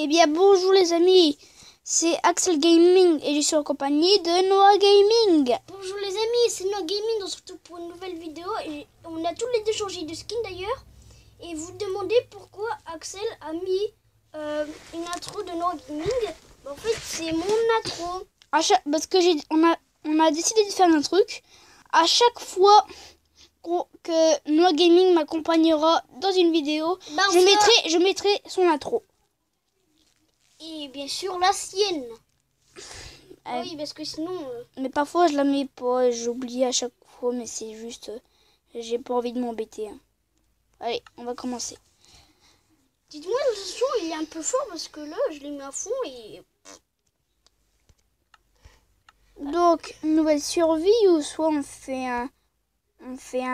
Eh bien bonjour les amis, c'est Axel Gaming et je suis en compagnie de Noah Gaming. Bonjour les amis, c'est Noah Gaming, on se retrouve pour une nouvelle vidéo et on a tous les deux changé de skin d'ailleurs. Et vous demandez pourquoi Axel a mis une intro de Noah Gaming. En fait c'est mon intro. Parce que on a décidé de faire un truc. À chaque fois que Noah Gaming m'accompagnera dans une vidéo, je mettrai son intro. Et bien sûr la sienne. Oui, parce que sinon... Mais parfois je la mets pas et j'oublie à chaque fois, mais c'est juste... j'ai pas envie de m'embêter. Hein. Allez, on va commencer. Dites-moi, le son il est un peu fort parce que là je l'ai mis à fond et... Donc, une nouvelle survie ou soit on fait un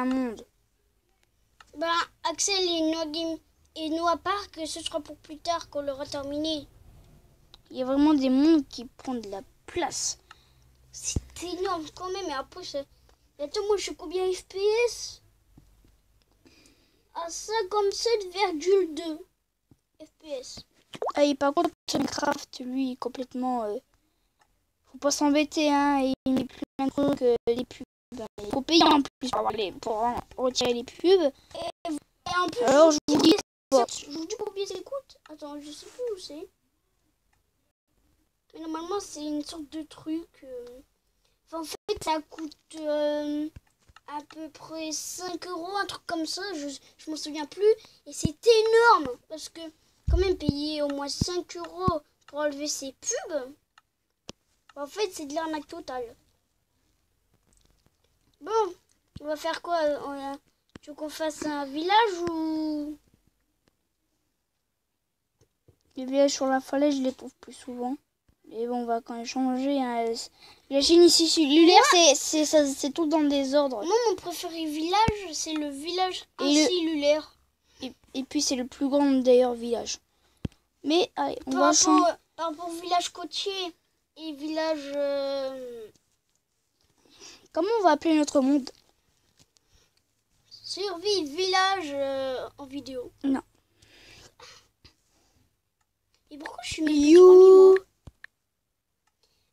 monde. Ben, Axel et Noah Park, ce sera pour plus tard qu'on l'aura terminé. Il y a vraiment des mondes qui prennent de la place. C'est énorme quand même. Et après, attends, moi je suis combien FPS? À 57,2 FPS. Ah, et par contre, Minecraft, lui, complètement... faut pas s'embêter, hein. Il met plein de trucs, les pubs. Il faut payer en plus pour retirer les pubs. Et en plus, alors, je vous dis combien ça coûte. Attends, je sais plus où c'est. Mais normalement, c'est une sorte de truc. Enfin, en fait, ça coûte à peu près 5 €, un truc comme ça. Je m'en souviens plus. Et c'est énorme. Parce que, quand même, payer au moins 5 € pour enlever ces pubs, en fait, c'est de l'arnaque totale. Bon, on va faire quoi? Tu veux qu'on fasse un village ou... les villages sur la falaise, je les trouve plus souvent. Mais bon, on va quand même changer. Hein. La chaîne ici cellulaire, c'est tout dans le désordre. Moi, mon préféré village, c'est le village cellulaire. Et puis, c'est le plus grand d'ailleurs village. Mais, allez, on va changer. Par rapport au village côtier et village... Comment on va appeler notre monde? Survie village en vidéo. Non. Et pourquoi je suis même plus sur moi?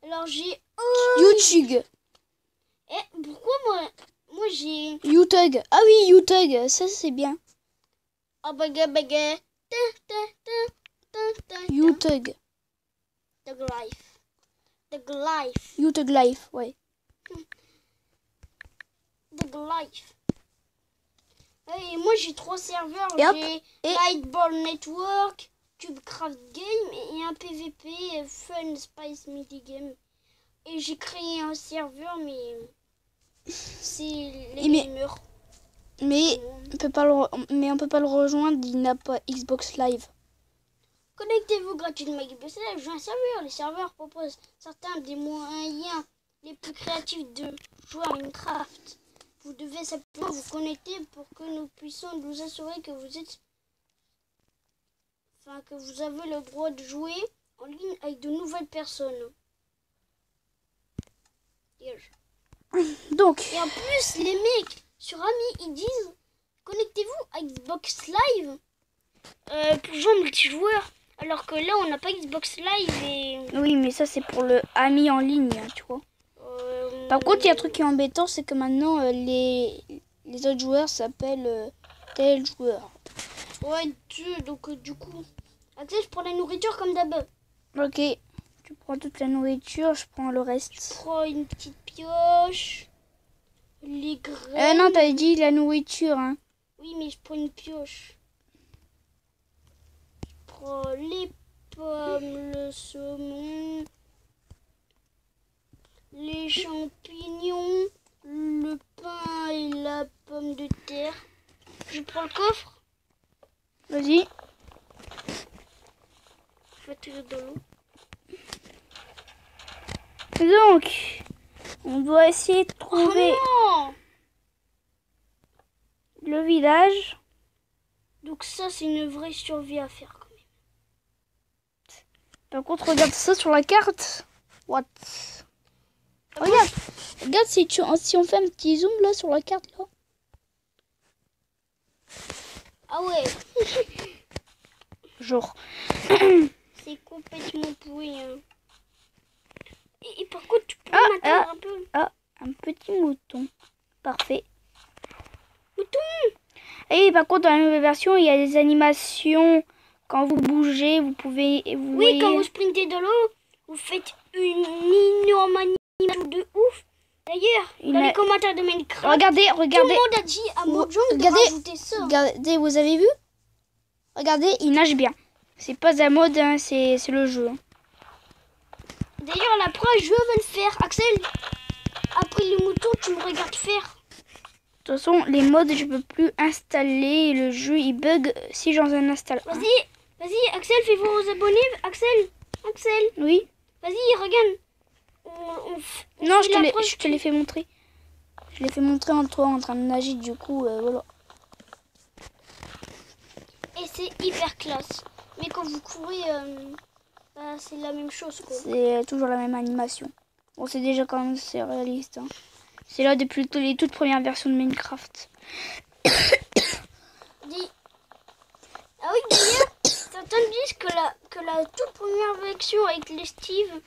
Alors j'ai... YouTube. Eh, pourquoi moi j'ai... YouTube. Ah oui, YouTube, ça c'est bien. Oh baga baga. YouTube. The life. The life. YouTube Life, ouais. The life. Et moi j'ai 3 serveurs. Et j'ai Lightball Network, Tubecraft Game et un PVP Fun Spice Midi Game. Et j'ai créé un serveur, mais c'est les gamers. Mais on peut pas le rejoindre, il n'a pas Xbox Live. Connectez-vous gratuitement à Xbox Live, joue un serveur. Les serveurs proposent certains des moyens les plus créatifs de jouer à Minecraft. Vous devez simplement vous connecter pour que nous puissions nous assurer que que vous avez le droit de jouer en ligne avec de nouvelles personnes. Donc. Et en plus, les mecs sur Ami, ils disent connectez-vous à Xbox Live pour jouer en multijoueur. Alors que là, on n'a pas Xbox Live et... Oui, mais ça, c'est pour le Ami en ligne, tu vois. Par contre, il y a un truc qui est embêtant, c'est que maintenant, les autres joueurs s'appellent tel joueur. Ouais, donc du coup... Axel, je prends la nourriture comme d'hab. Ok. Tu prends toute la nourriture, je prends le reste. Je prends une petite pioche. Les graines... non, t'as dit la nourriture, hein. Oui, mais je prends une pioche. Je prends les pommes, le saumon, les champignons, le pain et la pomme de terre. Je prends le coffre. Vas-y. Je vais tirer de l'eau. Donc, on doit essayer de trouver le village. Donc ça, c'est une vraie survie à faire quand même. Par contre, regarde ça sur la carte. What? Regarde si on fait un petit zoom là sur la carte là. Ah ouais. Genre. C'est complètement pourri. Hein. Et par contre, tu peux m'attendre un peu. Ah, un petit mouton. Parfait. Mouton! Et par contre, dans la nouvelle version, il y a des animations. Quand vous bougez, vous pouvez... Oui, voyez... quand vous sprintez dans l'eau, vous faites une énorme animation de ouf. D'ailleurs, dans les commentaires de Minecraft, regardez. tout le monde a dit à Mojang de rajouter ça. Regardez, vous avez vu? Regardez, il nage bien. C'est pas un mode, hein, c'est le jeu. Hein. D'ailleurs, la preuve, je veux le faire. Axel, après le mouton, tu me regardes faire. De toute façon, les modes, je peux plus installer. Le jeu, il bug si j'en installe un. Vas-y, Axel, fais vos abonnés. Axel. Oui. Vas-y, regarde. Non, je te l'ai fait montrer. Je l'ai fait montrer en toi en train de nager, du coup, voilà. Et c'est hyper classe. Mais quand vous courez, c'est la même chose, quoi. C'est toujours la même animation. Bon, c'est déjà quand même c'est réaliste. Hein. C'est là depuis les toutes premières versions de Minecraft. Ah oui, d'ailleurs, certains disent que la toute première version avec les Steve,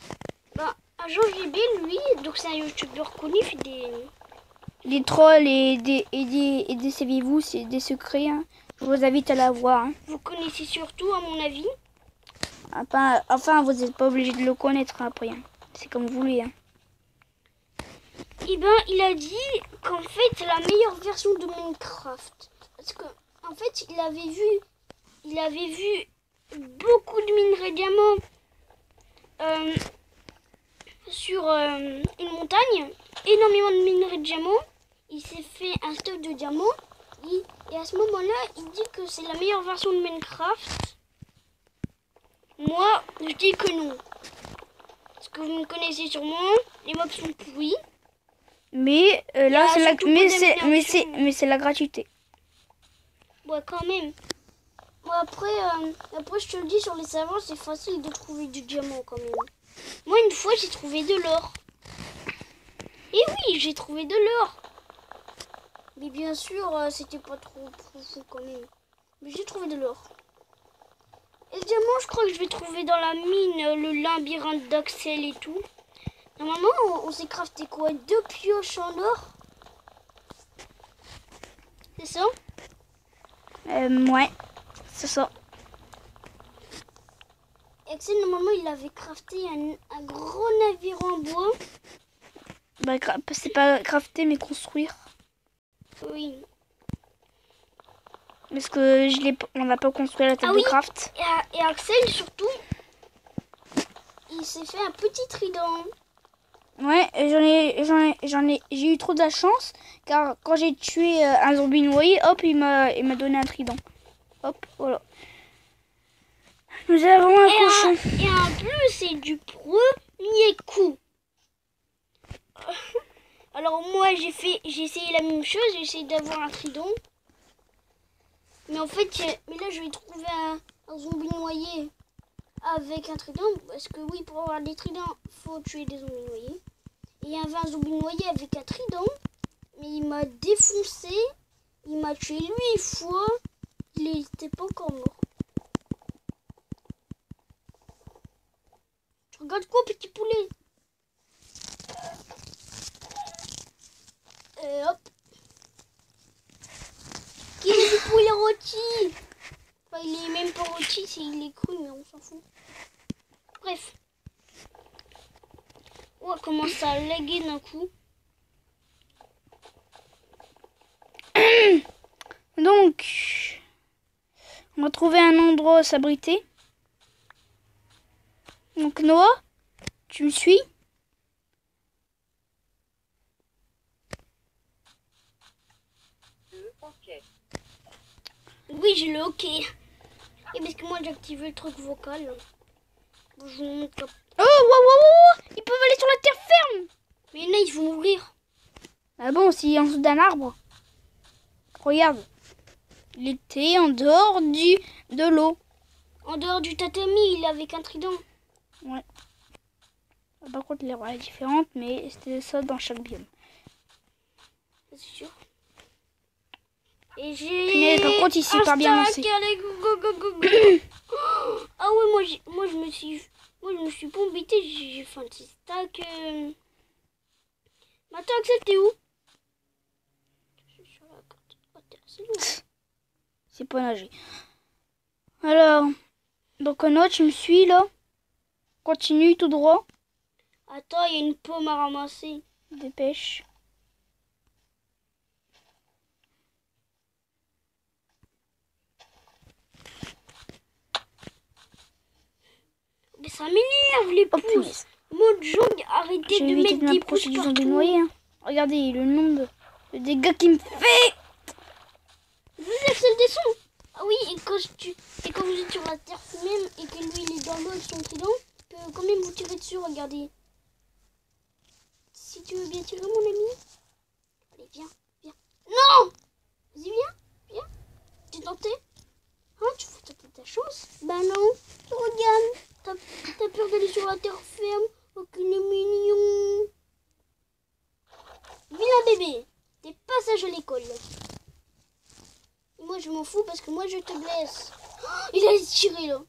Agent JB, lui, donc c'est un youtubeur connu, fait des trolls et des saviez-vous, c'est des secrets. Hein. Je vous invite à la voir. Hein. Vous connaissez surtout, à mon avis. Enfin, vous n'êtes pas obligé de le connaître après. Hein. C'est comme vous voulez. Hein. Eh ben, il a dit qu'en fait, c'est la meilleure version de Minecraft. Parce que, en fait, il avait vu beaucoup de minerais diamants sur une montagne. Énormément de minerais de diamants. Il s'est fait un stock de diamants. Et à ce moment-là, il dit que c'est la meilleure version de Minecraft. Moi, je dis que non. Parce que vous me connaissez sûrement, les mobs sont pourris. Mais là, c'est la gratuité. Ouais, quand même. Bon, après, je te le dis, sur les serveurs, c'est facile de trouver du diamant quand même. Moi, une fois, j'ai trouvé de l'or. Et oui, j'ai trouvé de l'or. Mais bien sûr, c'était pas trop profond quand même. Mais j'ai trouvé de l'or. Et le diamant, je crois que je vais trouver dans la mine, le labyrinthe d'Axel et tout. Normalement, on s'est crafté quoi? 2 pioches en or? C'est ça? Ouais, c'est ça. Axel, normalement, il avait crafté un gros navire en bois. Bah, c'est pas crafter, mais construire. Oui. Parce que on n'a pas construit la table de craft. Et Axel, surtout, il s'est fait un petit trident. Ouais, j'ai eu trop de la chance, car quand j'ai tué un zombie noyé, hop, il m'a donné un trident. Hop, voilà. Nous avons un cochon. Et en plus, c'est du premier coup. Alors moi, j'ai essayé la même chose, j'ai essayé d'avoir un trident. Mais en fait, là, je vais trouver un zombie noyé avec un trident. Parce que oui, pour avoir des tridents, faut tuer des zombies noyés. Et il y avait un zombie noyé avec un trident. Mais il m'a défoncé. Il m'a tué 8 fois. Il n'était pas encore mort. Tu regardes quoi, petit poulet? Hop. Qui est du poulet rôti? Enfin, il est même pas rôti, il est cru, mais on s'en fout. Bref. On va commencer à laguer d'un coup. Donc, on va trouver un endroit à s'abriter. Donc Noah, tu me suis? Oui, j'ai le OK. Et parce que moi j'ai activé le truc vocal. Bon, je vous montre. Oh, wow, ils peuvent aller sur la terre ferme. Mais là, ils vont mourir. Ah bon, s'il est en dessous d'un arbre. Regarde. Il était en dehors de l'eau. En dehors du tatami, il est avec un trident. Ouais. Par contre, les rois sont différentes, mais c'était ça dans chaque biome. C'est sûr. Et j'ai... Par contre, ici, pas bien lancé. Ah ouais, moi je me suis pas embêtée, j'ai fait un petit stack. Mais attends, Axel, t'es où? Je suis sur la carte. Oh, t'es assez loin. C'est pas nager. Alors, donc un autre, tu me suis là. Continue tout droit. Attends, il y a une pomme à ramasser. Dépêche. Mais ça m'énerve les Oh, pouces. punaise. Mode jong, arrêtez J'ai de évité mettre de des m'approcher pouces du zombie partout. noyé. Hein. Regardez le nombre de dégâts qu'il me fait. Vous Axel, descends. Ah oui, et quand vous êtes sur la terre même et que lui il est dans l'eau avec son trident, il peut quand même vous tirer dessus, regardez. Si tu veux bien tirer mon ami. Allez, viens. Non. Vas-y, viens. T'es tenté? Hein, tu fous ta chance? Bah non. Regarde. T'as peur d'aller sur la terre ferme. Oh, qu'il est mignon. Viens bébé. T'es passage à l'école. Et moi je m'en fous parce que moi je te blesse. Oh, il allait se tirer là.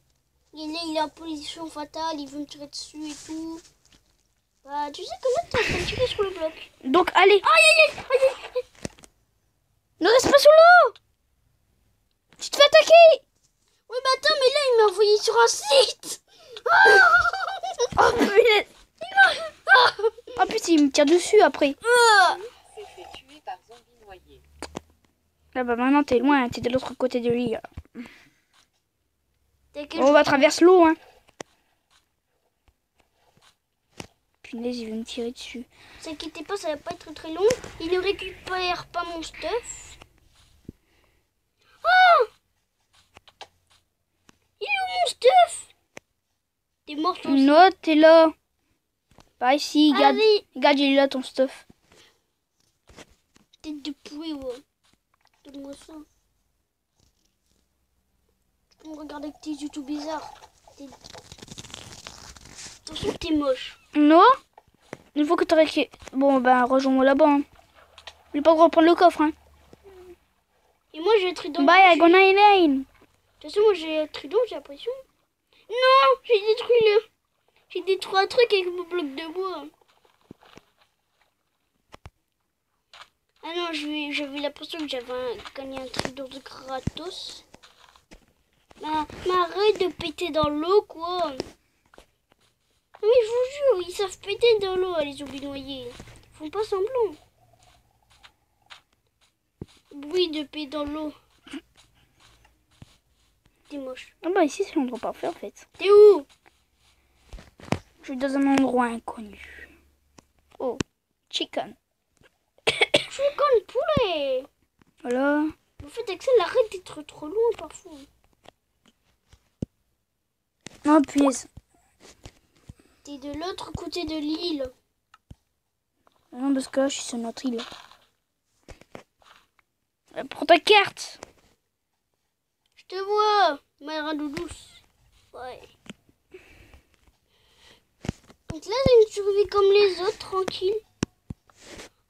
Il est en position fatale, il veut me tirer dessus et tout. Bah tu sais que là t'es en train de tirer sur le bloc. Donc allez. Aïe. Ne reste pas sous l'eau. Tu te fais attaquer. Oui bah attends mais là il m'a envoyé sur un site. Oh punaise. Oh putain, il me tire dessus après. S'est fait tuer par zombie noyé. Là bah maintenant t'es loin, t'es de l'autre côté de l'île. T'inquiète, On va traverser l'eau hein. Punaise, il veut me tirer dessus. t'inquiète pas, ça va pas être très long. Il ne récupère pas mon stuff. Oh, il est où mon stuff? T'es mort ton stuff. Non, t'es là. Par ici, regarde. Allez, Regarde, il est là ton stuff. tête de poulet, ouais. Donne-moi ça. Tu peux me regarder avec tes yeux tout bizarres. Attention, t'es moche. Non. Il faut que tu Bon, ben, rejoins-moi là-bas. Hein. J'ai pas le droit de prendre le coffre. Hein. Et moi, j'ai un trident. Bye, I go 99. De toute façon, moi, j'ai un trident, j'ai l'impression. Non, j'ai détruit un truc avec mon bloc de bois. Ah non, j'avais l'impression que j'avais gagné un trident de gratos. Mais arrête de péter dans l'eau, quoi. Mais je vous jure, ils savent péter dans l'eau, les zombies noyés. Ils font pas semblant. Bruit de péter dans l'eau. T'es moche. Ah bah ici, c'est l'endroit parfait, en fait. T'es où? Je suis dans un endroit inconnu. Oh, chicken. Je suis comme poulet. Voilà. En fait, Axel, arrête d'être trop loin parfois. Oh, punaise. T'es de l'autre côté de l'île. Non, parce que là, je suis sur notre île. Prends ta carte. Je te vois, ma douce. Ouais. Donc là, j'ai une survie comme les autres, tranquille.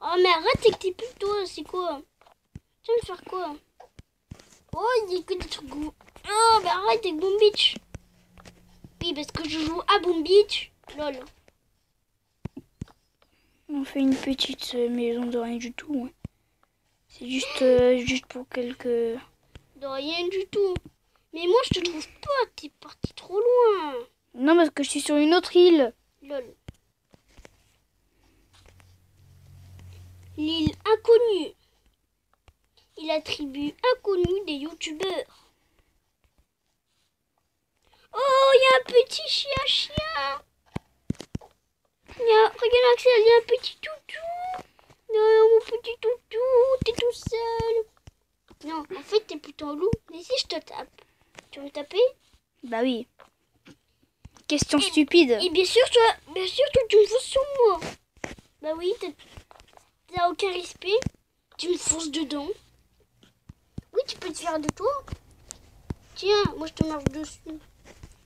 Oh, mais arrête avec tes pubs, toi, c'est quoi? Tu vas me faire quoi? Oh, il y a que des trucs. Oh, mais arrête avec Boom Beach. Oui, parce que je joue à Boom Beach. Lol. On fait une petite maison de rien du tout. Hein. C'est juste pour quelques... De rien du tout. Mais moi, je te trouve pas. T'es parti trop loin. Non, parce que je suis sur une autre île. Lol. L'île inconnue. Il a tribu inconnue des youtubeurs. Oh, il y a un petit chien. Regarde Axel, il y a un petit toutou. Non, mon petit toutou, t'es tout seul. Non, en fait, t'es plutôt un loup. Mais si je te tape, tu vas me taper? Bah oui. Question stupide. Et bien sûr, toi, tu me fonces sur moi. Bah oui, t'as aucun respect. Tu me fonces dedans. Oui, tu peux te faire de toi. Tiens, moi je te marche dessus.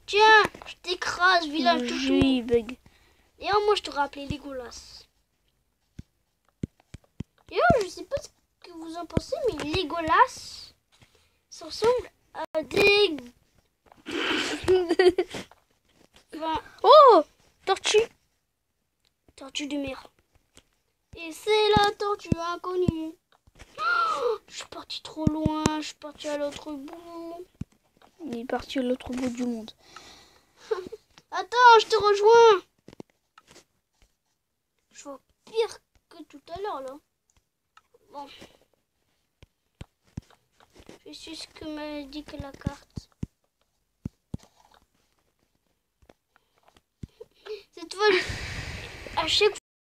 Tiens, je t'écrase, vilain toutou. Oui, bug. D'ailleurs, moi je t'aurais appelé Legolas. D'ailleurs, je sais pas ce que vous en pensez, mais Legolas, ça ressemble à des Enfin, Oh, tortue. tortue de mer. Et c'est la tortue inconnue. Oh, je suis partie trop loin, je suis partie à l'autre bout. Il est parti à l'autre bout du monde. Attends, je te rejoins. Je vois pire que tout à l'heure là. Bon. Je sais ce que m'indique la carte. Cette fois, à chaque